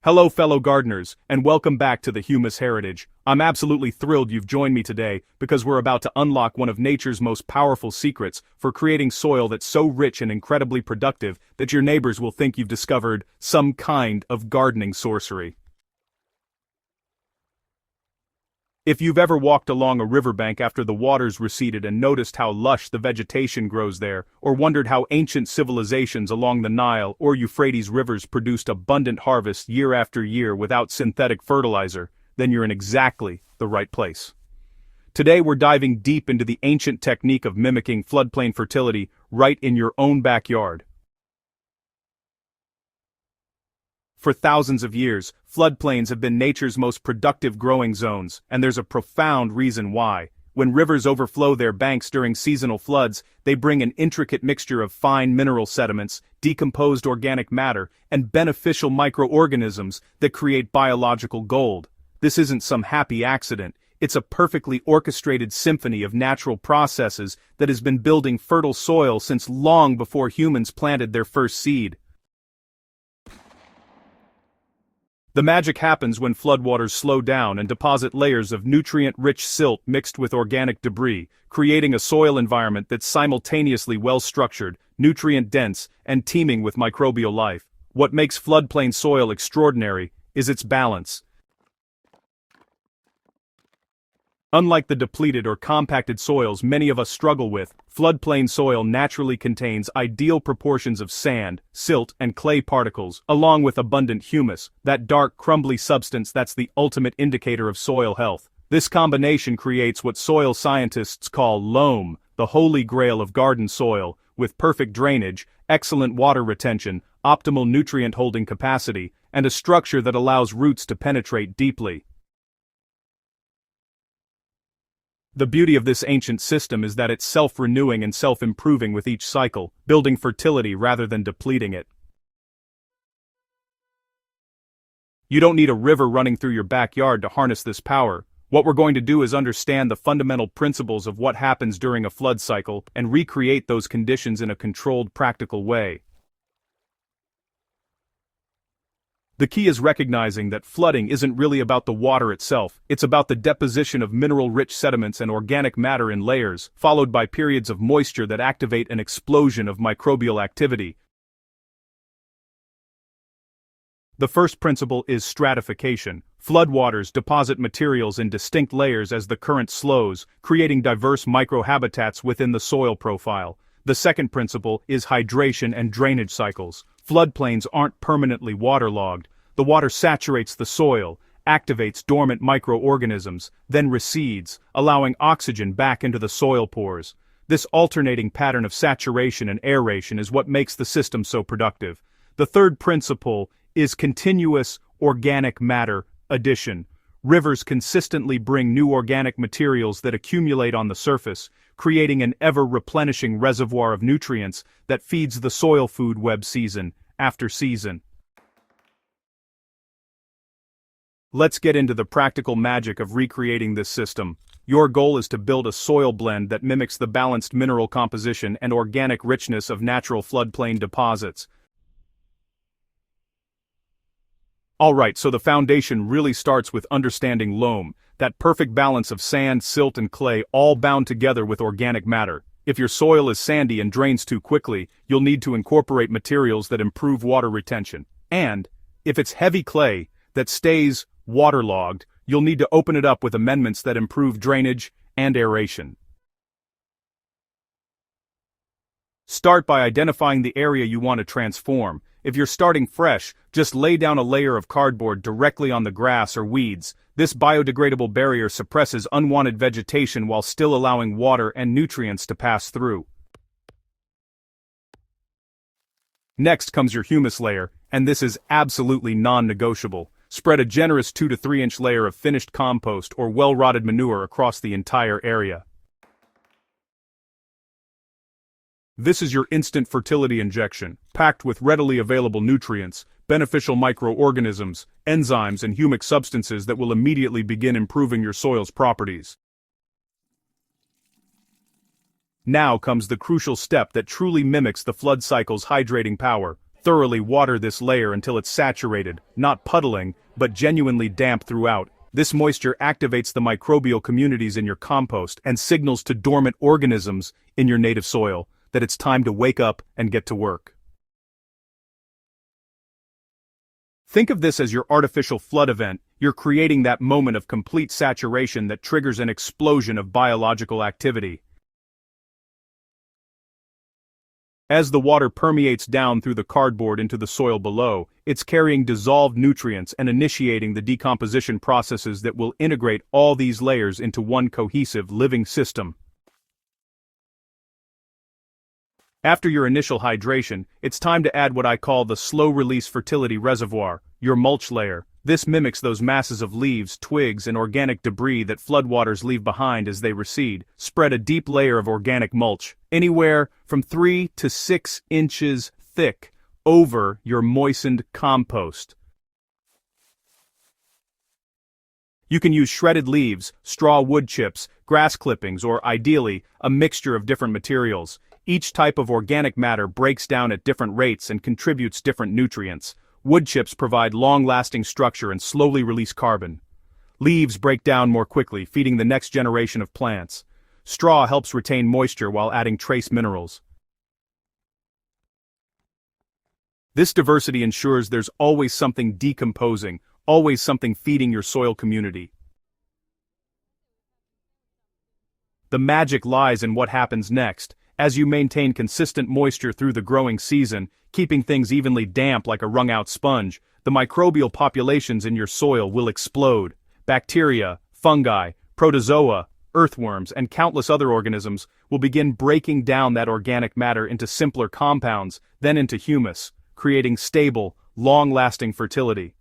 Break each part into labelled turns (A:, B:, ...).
A: Hello fellow gardeners, and welcome back to the Humus Heritage. I'm absolutely thrilled you've joined me today because we're about to unlock one of nature's most powerful secrets for creating soil that's so rich and incredibly productive that your neighbors will think you've discovered some kind of gardening sorcery. If you've ever walked along a riverbank after the waters receded and noticed how lush the vegetation grows there, or wondered how ancient civilizations along the Nile or Euphrates rivers produced abundant harvests year after year without synthetic fertilizer, then you're in exactly the right place. Today we're diving deep into the ancient technique of mimicking floodplain fertility right in your own backyard. For thousands of years, floodplains have been nature's most productive growing zones, and there's a profound reason why. When rivers overflow their banks during seasonal floods, they bring an intricate mixture of fine mineral sediments, decomposed organic matter, and beneficial microorganisms that create biological gold. This isn't some happy accident, it's a perfectly orchestrated symphony of natural processes that has been building fertile soil since long before humans planted their first seed. The magic happens when floodwaters slow down and deposit layers of nutrient-rich silt mixed with organic debris, creating a soil environment that's simultaneously well-structured, nutrient-dense, and teeming with microbial life. What makes floodplain soil extraordinary is its balance. Unlike the depleted or compacted soils many of us struggle with, floodplain soil naturally contains ideal proportions of sand, silt, and clay particles, along with abundant humus, that dark, crumbly substance that's the ultimate indicator of soil health. This combination creates what soil scientists call loam, the holy grail of garden soil, with perfect drainage, excellent water retention, optimal nutrient-holding capacity, and a structure that allows roots to penetrate deeply. The beauty of this ancient system is that it's self-renewing and self-improving with each cycle, building fertility rather than depleting it. You don't need a river running through your backyard to harness this power. What we're going to do is understand the fundamental principles of what happens during a flood cycle and recreate those conditions in a controlled, practical way. The key is recognizing that flooding isn't really about the water itself, it's about the deposition of mineral-rich sediments and organic matter in layers, followed by periods of moisture that activate an explosion of microbial activity. The first principle is stratification. Floodwaters deposit materials in distinct layers as the current slows, creating diverse microhabitats within the soil profile. The second principle is hydration and drainage cycles. Floodplains aren't permanently waterlogged. The water saturates the soil, activates dormant microorganisms, then recedes, allowing oxygen back into the soil pores. This alternating pattern of saturation and aeration is what makes the system so productive. The third principle is continuous organic matter addition. Rivers consistently bring new organic materials that accumulate on the surface, creating an ever-replenishing reservoir of nutrients that feeds the soil food web season after season. Let's get into the practical magic of recreating this system. Your goal is to build a soil blend that mimics the balanced mineral composition and organic richness of natural floodplain deposits. Alright, so the foundation really starts with understanding loam, that perfect balance of sand, silt, and clay all bound together with organic matter. If your soil is sandy and drains too quickly, you'll need to incorporate materials that improve water retention. And, if it's heavy clay that stays waterlogged, you'll need to open it up with amendments that improve drainage and aeration. Start by identifying the area you want to transform. If you're starting fresh, just lay down a layer of cardboard directly on the grass or weeds. This biodegradable barrier suppresses unwanted vegetation while still allowing water and nutrients to pass through. Next comes your humus layer, and this is absolutely non-negotiable. Spread a generous 2 to 3 inch layer of finished compost or well-rotted manure across the entire area. This is your instant fertility injection, packed with readily available nutrients, beneficial microorganisms, enzymes, and humic substances that will immediately begin improving your soil's properties. Now comes the crucial step that truly mimics the flood cycle's hydrating power: Thoroughly water this layer until it's saturated, not puddling, but genuinely damp throughout. This moisture activates the microbial communities in your compost and signals to dormant organisms in your native soil that it's time to wake up and get to work. Think of this as your artificial flood event. You're creating that moment of complete saturation that triggers an explosion of biological activity. As the water permeates down through the cardboard into the soil below, it's carrying dissolved nutrients and initiating the decomposition processes that will integrate all these layers into one cohesive living system. After your initial hydration, it's time to add what I call the slow-release fertility reservoir, your mulch layer. This mimics those masses of leaves, twigs, and organic debris that floodwaters leave behind as they recede. Spread a deep layer of organic mulch, anywhere from 3 to 6 inches thick, over your moistened compost. You can use shredded leaves, straw wood chips, grass clippings, or ideally, a mixture of different materials. Each type of organic matter breaks down at different rates and contributes different nutrients. Wood chips provide long-lasting structure and slowly release carbon. Leaves break down more quickly, feeding the next generation of plants. Straw helps retain moisture while adding trace minerals. This diversity ensures there's always something decomposing, always something feeding your soil community. The magic lies in what happens next. As you maintain consistent moisture through the growing season, keeping things evenly damp like a wrung-out sponge, the microbial populations in your soil will explode. Bacteria, fungi, protozoa, earthworms, and countless other organisms will begin breaking down that organic matter into simpler compounds, then into humus, creating stable, long-lasting fertility.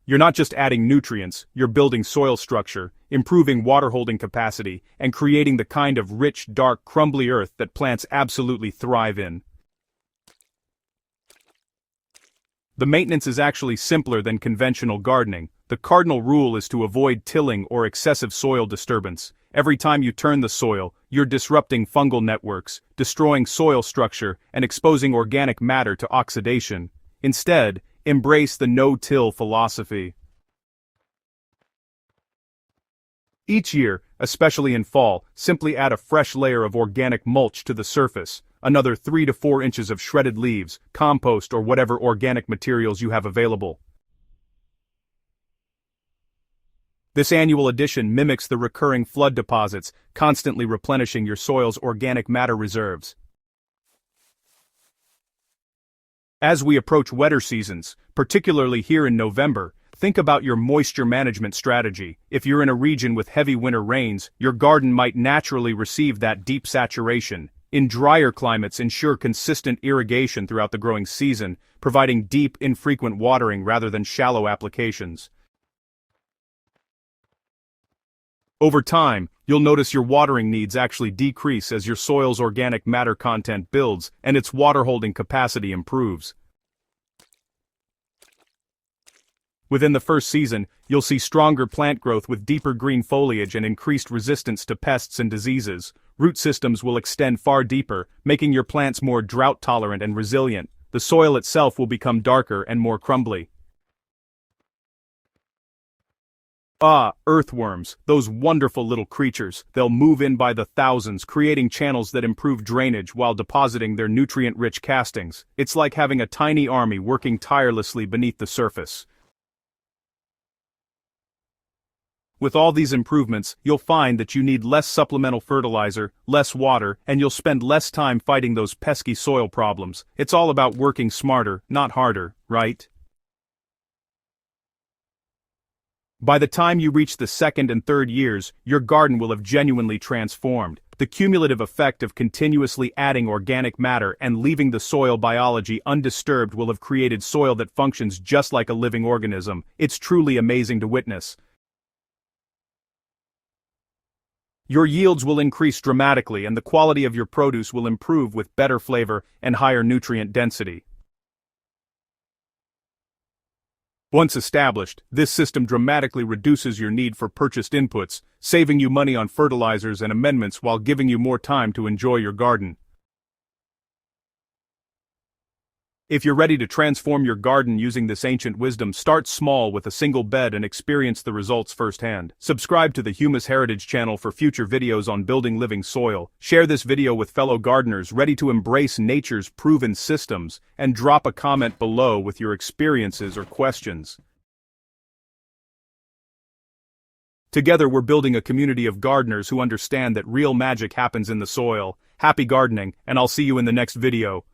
A: You're not just adding nutrients, you're building soil structure, improving water-holding capacity, and creating the kind of rich, dark, crumbly earth that plants absolutely thrive in. The maintenance is actually simpler than conventional gardening. The cardinal rule is to avoid tilling or excessive soil disturbance. Every time you turn the soil, you're disrupting fungal networks, destroying soil structure, and exposing organic matter to oxidation. Instead, embrace the no-till philosophy. Each year, especially in fall, simply add a fresh layer of organic mulch to the surface, another 3 to 4 inches of shredded leaves, compost, or whatever organic materials you have available. This annual addition mimics the recurring flood deposits, constantly replenishing your soil's organic matter reserves. As we approach wetter seasons, particularly here in November, think about your moisture management strategy. If you're in a region with heavy winter rains, your garden might naturally receive that deep saturation. In drier climates, ensure consistent irrigation throughout the growing season, providing deep, infrequent watering rather than shallow applications. Over time, you'll notice your watering needs actually decrease as your soil's organic matter content builds and its water-holding capacity improves. Within the first season, you'll see stronger plant growth with deeper green foliage and increased resistance to pests and diseases. Root systems will extend far deeper, making your plants more drought-tolerant and resilient. The soil itself will become darker and more crumbly. Earthworms, those wonderful little creatures. They'll move in by the thousands, creating channels that improve drainage while depositing their nutrient-rich castings. It's like having a tiny army working tirelessly beneath the surface. With all these improvements, you'll find that you need less supplemental fertilizer, less water, and you'll spend less time fighting those pesky soil problems. It's all about working smarter, not harder, right? By the time you reach the second and third years, your garden will have genuinely transformed. The cumulative effect of continuously adding organic matter and leaving the soil biology undisturbed will have created soil that functions just like a living organism. It's truly amazing to witness. Your yields will increase dramatically and the quality of your produce will improve with better flavor and higher nutrient density. Once established, this system dramatically reduces your need for purchased inputs, saving you money on fertilizers and amendments while giving you more time to enjoy your garden. If you're ready to transform your garden using this ancient wisdom, start small with a single bed and experience the results firsthand. Subscribe to the Humus Heritage channel for future videos on building living soil. Share this video with fellow gardeners ready to embrace nature's proven systems, and drop a comment below with your experiences or questions. Together we're building a community of gardeners who understand that real magic happens in the soil. Happy gardening, and I'll see you in the next video.